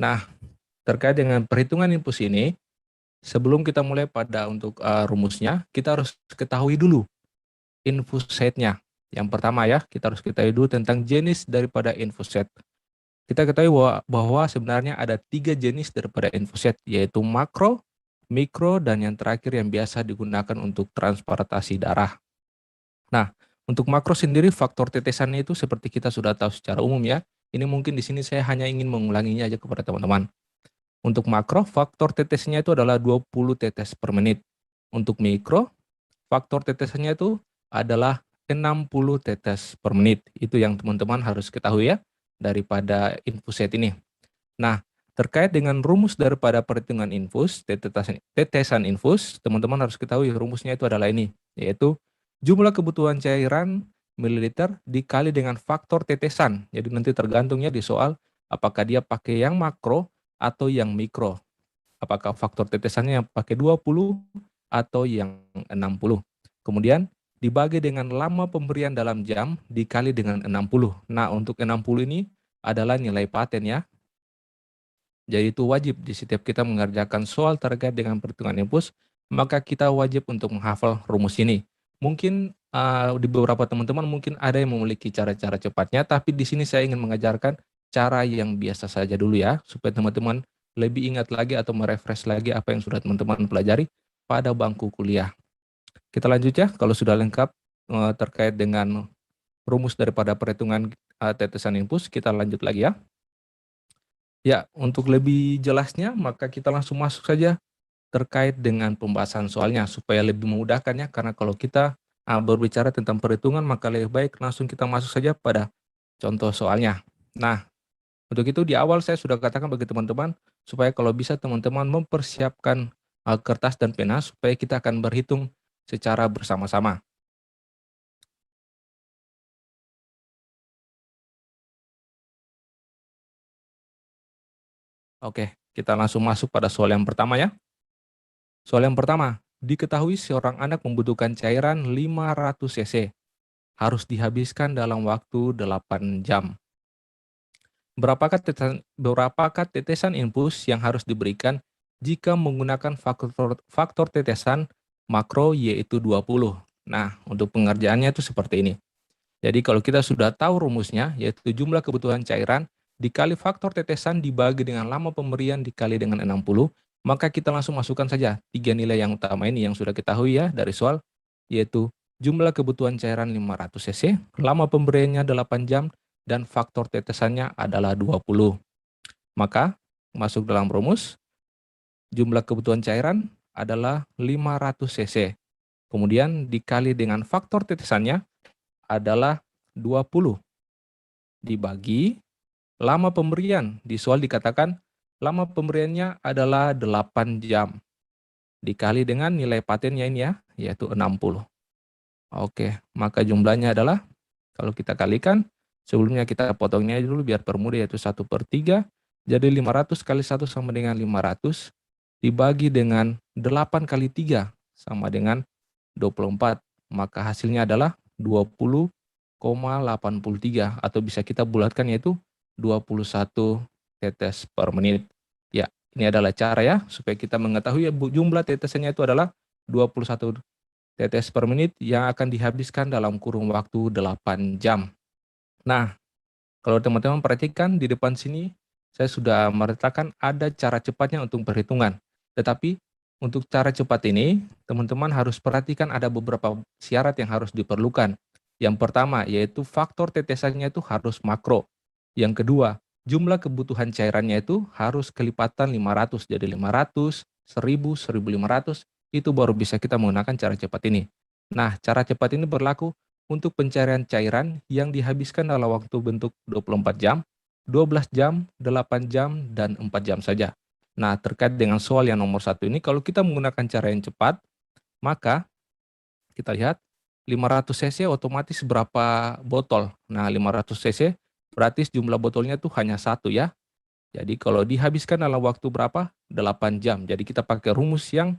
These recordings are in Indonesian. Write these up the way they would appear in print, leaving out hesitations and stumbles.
Nah, terkait dengan perhitungan infus ini, sebelum kita mulai pada untuk rumusnya, kita harus ketahui dulu infus setnya. Yang pertama ya, kita harus ketahui dulu tentang jenis daripada infus set. Kita ketahui bahwa sebenarnya ada 3 jenis daripada infus set, yaitu makro, mikro, dan yang terakhir yang biasa digunakan untuk transplantasi darah. Nah, untuk makro sendiri faktor tetesannya itu seperti kita sudah tahu secara umum ya. Ini mungkin di sini saya hanya ingin mengulanginya aja kepada teman-teman. Untuk makro, faktor tetesnya itu adalah 20 tetes per menit. Untuk mikro, faktor tetesannya itu adalah 60 tetes per menit. Itu yang teman-teman harus ketahui ya daripada infus set ini. Nah, terkait dengan rumus daripada perhitungan infus, tetesan infus, teman-teman harus ketahui rumusnya itu adalah ini, yaitu jumlah kebutuhan cairan mililiter dikali dengan faktor tetesan. Jadi nanti tergantungnya di soal apakah dia pakai yang makro atau yang mikro. Apakah faktor tetesannya yang pakai 20 atau yang 60. Kemudian dibagi dengan lama pemberian dalam jam dikali dengan 60. Nah, untuk 60 ini adalah nilai paten ya. Jadi itu wajib di setiap kita mengerjakan soal terkait dengan perhitungan infus, maka kita wajib untuk menghafal rumus ini. Mungkin di beberapa teman-teman mungkin ada yang memiliki cara-cara cepatnya, tapi di sini saya ingin mengajarkan cara yang biasa saja dulu ya, supaya teman-teman lebih ingat lagi atau merefresh lagi apa yang sudah teman-teman pelajari pada bangku kuliah. Kita lanjut ya, kalau sudah lengkap terkait dengan rumus daripada perhitungan tetesan infus, kita lanjut lagi ya. Ya, untuk lebih jelasnya, maka kita langsung masuk saja terkait dengan pembahasan soalnya, supaya lebih memudahkan ya, karena kalau kita berbicara tentang perhitungan, maka lebih baik langsung kita masuk saja pada contoh soalnya. Nah, untuk itu di awal saya sudah katakan bagi teman-teman, supaya kalau bisa teman-teman mempersiapkan kertas dan pena, supaya kita akan berhitung secara bersama-sama. Oke, kita langsung masuk pada soal yang pertama ya. Soal yang pertama, diketahui seorang anak membutuhkan cairan 500 cc, harus dihabiskan dalam waktu 8 jam. Berapakah tetesan infus yang harus diberikan jika menggunakan faktor tetesan makro yaitu 20? Nah, untuk pengerjaannya itu seperti ini. Jadi kalau kita sudah tahu rumusnya, yaitu jumlah kebutuhan cairan dikali faktor tetesan dibagi dengan lama pemberian dikali dengan 60, maka kita langsung masukkan saja 3 nilai yang utama ini yang sudah kita ketahui ya dari soal, yaitu jumlah kebutuhan cairan 500 cc, lama pemberiannya 8 jam, dan faktor tetesannya adalah 20. Maka masuk dalam rumus, jumlah kebutuhan cairan adalah 500 cc. Kemudian dikali dengan faktor tetesannya adalah 20 dibagi lama pemberian. Di soal dikatakan lama pemberiannya adalah 8 jam. Dikali dengan nilai patennya ini ya, yaitu 60. Oke, maka jumlahnya adalah, kalau kita kalikan, sebelumnya kita potongnya dulu biar permudah, yaitu 1/3. Jadi 500 kali 1 sama dengan 500, dibagi dengan 8 kali 3 sama dengan 24. Maka hasilnya adalah 20,83, atau bisa kita bulatkan yaitu 21 tetes per menit. Ya, ini adalah cara ya, supaya kita mengetahui ya, jumlah tetesannya itu adalah 21 tetes per menit yang akan dihabiskan dalam kurun waktu 8 jam. Nah, kalau teman-teman perhatikan di depan sini, saya sudah meletakkan ada cara cepatnya untuk perhitungan. Tetapi untuk cara cepat ini, teman-teman harus perhatikan ada beberapa syarat yang harus diperlukan. Yang pertama, yaitu faktor tetesannya itu harus makro. Yang kedua, jumlah kebutuhan cairannya itu harus kelipatan 500. Jadi 500, 1000, 1500, itu baru bisa kita menggunakan cara cepat ini. Nah, cara cepat ini berlaku untuk pencarian cairan yang dihabiskan dalam waktu bentuk 24 jam, 12 jam, 8 jam, dan 4 jam saja. Nah, terkait dengan soal yang nomor 1 ini, kalau kita menggunakan cara yang cepat, maka kita lihat 500 cc otomatis berapa botol. Nah, 500 cc berarti jumlah botolnya tuh hanya 1 ya. Jadi kalau dihabiskan dalam waktu berapa? 8 jam. Jadi kita pakai rumus yang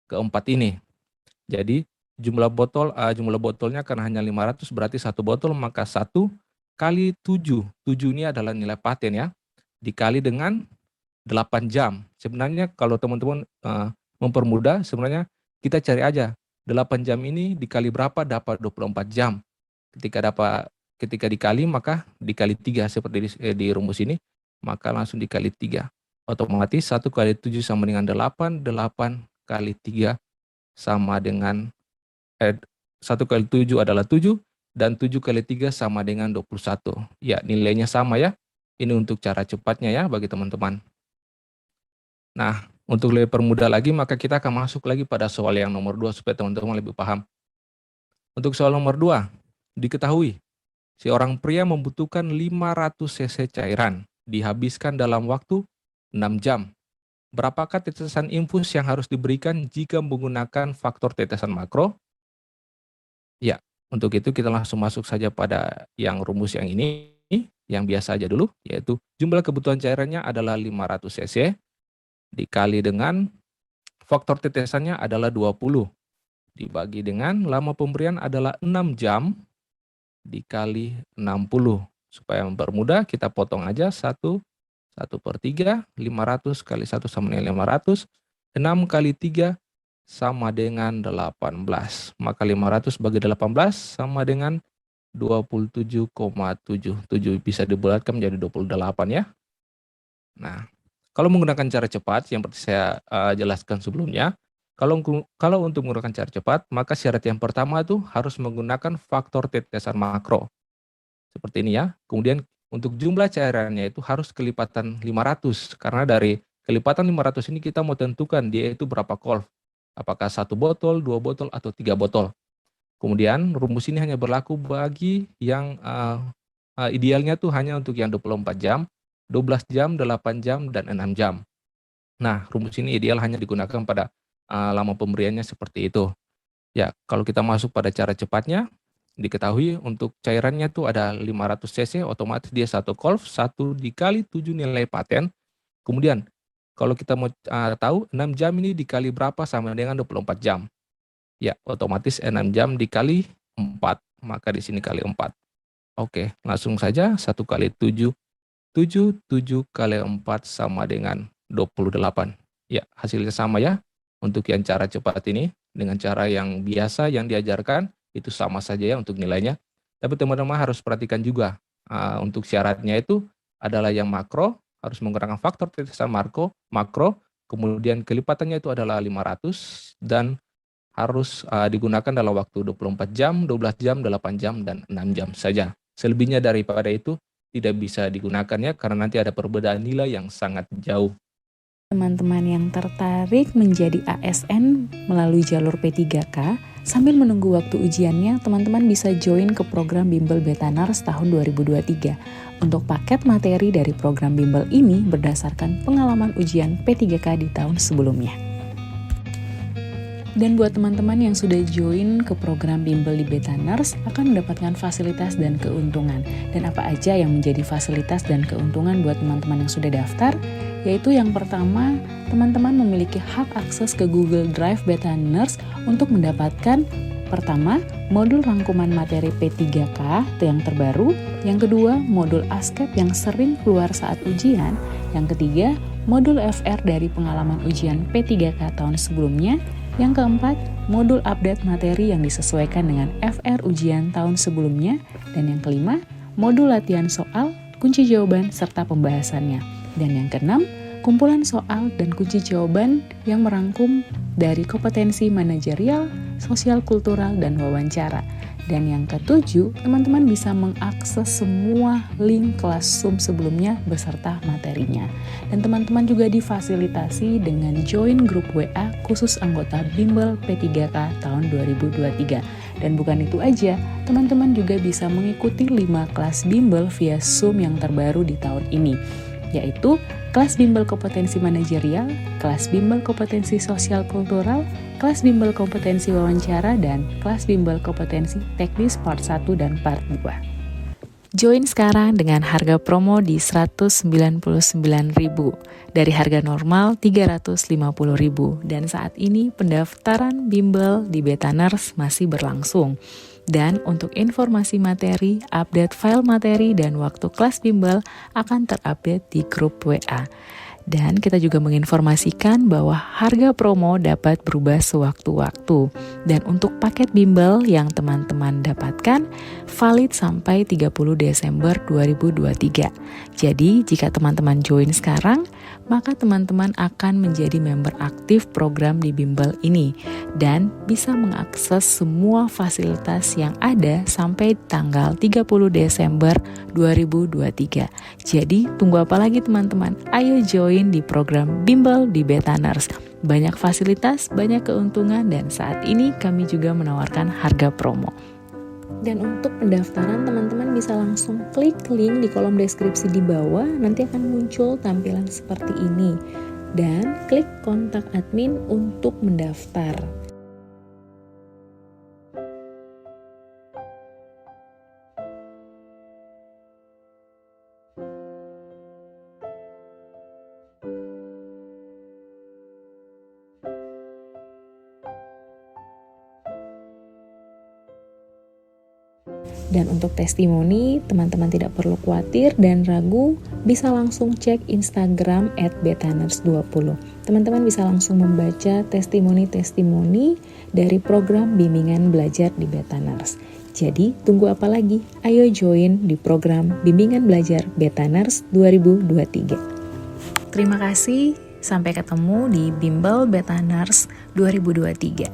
keempat ini. Jadi jumlah botolnya karena hanya 500 berarti 1 botol, maka 1 kali 7. 7 ini adalah nilai paten ya. Dikali dengan 8 jam. Sebenarnya kalau teman-teman mempermudah, sebenarnya kita cari aja 8 jam ini dikali berapa dapat 24 jam. Ketika dikali maka dikali 3 seperti di rumus ini, maka langsung dikali 3. Otomatis 1 kali 7 sama dengan 8, 8 kali 3 sama dengan 1 kali 7 adalah 7, dan 7 kali 3 sama dengan 21. Ya, nilainya sama ya. Ini untuk cara cepatnya ya bagi teman-teman. Nah, untuk lebih permudah lagi, maka kita akan masuk lagi pada soal yang nomor 2 supaya teman-teman lebih paham. Untuk soal nomor 2, diketahui seorang pria membutuhkan 500 cc cairan, dihabiskan dalam waktu 6 jam. Berapakah tetesan infus yang harus diberikan jika menggunakan faktor tetesan makro? Ya, untuk itu kita langsung masuk saja pada yang rumus yang ini, yang biasa aja dulu, yaitu jumlah kebutuhan cairannya adalah 500 cc, dikali dengan faktor tetesannya adalah 20, dibagi dengan lama pemberian adalah 6 jam, dikali 60. Supaya mempermudah, kita potong aja 1 per 3, 500 kali 1 sama dengan 500, 6 kali 3 sama dengan 18. Maka 500 bagi 18 sama dengan 27,77. Bisa dibulatkan menjadi 28 ya. Nah, kalau menggunakan cara cepat, yang seperti saya jelaskan sebelumnya, kalau untuk menggunakan cara cepat, maka syarat yang pertama itu harus menggunakan faktor tetesan makro. Seperti ini ya. Kemudian untuk jumlah cairannya itu harus kelipatan 500. Karena dari kelipatan 500 ini kita mau tentukan dia itu berapa kolf. Apakah 1 botol, 2 botol, atau 3 botol. Kemudian rumus ini hanya berlaku bagi yang idealnya tuh hanya untuk yang 24 jam, 12 jam, 8 jam, dan 6 jam. Nah, rumus ini ideal hanya digunakan pada lama pemberiannya seperti itu. Ya, kalau kita masuk pada cara cepatnya, diketahui untuk cairannya tuh ada 500 cc, otomatis dia 1 kolf, 1 dikali 7 nilai paten. Kemudian, kalau kita mau tahu 6 jam ini dikali berapa sama dengan 24 jam. Ya, otomatis 6 jam dikali 4, maka di sini kali 4. Oke, langsung saja 1 kali 7, 7 kali 4 sama dengan 28. Ya, hasilnya sama ya. Untuk yang cara cepat ini, dengan cara yang biasa yang diajarkan, itu sama saja ya untuk nilainya. Tapi teman-teman harus perhatikan juga, untuk syaratnya itu adalah yang makro, harus menggunakan faktor tetesan makro, kemudian kelipatannya itu adalah 500, dan harus digunakan dalam waktu 24 jam, 12 jam, 8 jam, dan 6 jam saja. Selebihnya daripada itu tidak bisa digunakan ya, karena nanti ada perbedaan nilai yang sangat jauh. Teman-teman yang tertarik menjadi ASN melalui jalur P3K, sambil menunggu waktu ujiannya, teman-teman bisa join ke program Bimbel Betanars tahun 2023. Untuk paket materi dari program Bimbel ini berdasarkan pengalaman ujian P3K di tahun sebelumnya. Dan buat teman-teman yang sudah join ke program Bimbel di Betanars akan mendapatkan fasilitas dan keuntungan. Dan apa aja yang menjadi fasilitas dan keuntungan buat teman-teman yang sudah daftar? Yaitu yang pertama, teman-teman memiliki hak akses ke Google Drive Betanars untuk mendapatkan pertama, modul rangkuman materi P3K yang terbaru. Yang kedua, modul ASCAP yang sering keluar saat ujian. Yang ketiga, modul FR dari pengalaman ujian P3K tahun sebelumnya. Yang keempat, modul update materi yang disesuaikan dengan FR ujian tahun sebelumnya. Dan yang kelima, modul latihan soal, kunci jawaban, serta pembahasannya. Dan yang keenam, kumpulan soal dan kunci jawaban yang merangkum dari kompetensi manajerial, sosial kultural, dan wawancara. Dan yang ketujuh, teman-teman bisa mengakses semua link kelas Zoom sebelumnya beserta materinya. Dan teman-teman juga difasilitasi dengan join grup WA khusus anggota Bimbel P3K tahun 2023. Dan bukan itu aja, teman-teman juga bisa mengikuti 5 kelas Bimbel via Zoom yang terbaru di tahun ini, yaitu kelas Bimbel Kompetensi Manajerial, kelas Bimbel Kompetensi Sosial Kultural, kelas Bimbel Kompetensi Wawancara, dan kelas Bimbel Kompetensi Teknis Part 1 dan Part 2. Join sekarang dengan harga promo di Rp199.000 dari harga normal Rp350.000, dan saat ini pendaftaran Bimbel di Betanars masih berlangsung. Dan untuk informasi materi, update file materi, dan waktu kelas Bimbel akan terupdate di grup WA. Dan kita juga menginformasikan bahwa harga promo dapat berubah sewaktu-waktu. Dan untuk paket bimbel yang teman-teman dapatkan valid sampai 30 Desember 2023. Jadi jika teman-teman join sekarang, maka teman-teman akan menjadi member aktif program di bimbel ini dan bisa mengakses semua fasilitas yang ada sampai tanggal 30 Desember 2023. Jadi tunggu apa lagi teman-teman? Ayo join di program bimbel di Betaners. Banyak fasilitas, banyak keuntungan, dan saat ini kami juga menawarkan harga promo. Dan untuk pendaftaran teman-teman bisa langsung klik link di kolom deskripsi di bawah, nanti akan muncul tampilan seperti ini. Dan klik kontak admin untuk mendaftar. Dan untuk testimoni, teman-teman tidak perlu khawatir dan ragu, bisa langsung cek Instagram @betaners20. Teman-teman bisa langsung membaca testimoni-testimoni dari program bimbingan belajar di Betaners. Jadi, tunggu apa lagi? Ayo join di program bimbingan belajar Betaners 2023. Terima kasih, sampai ketemu di Bimbel Betaners 2023.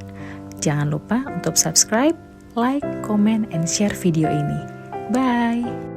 Jangan lupa untuk subscribe, like, comment, and share video ini. Bye!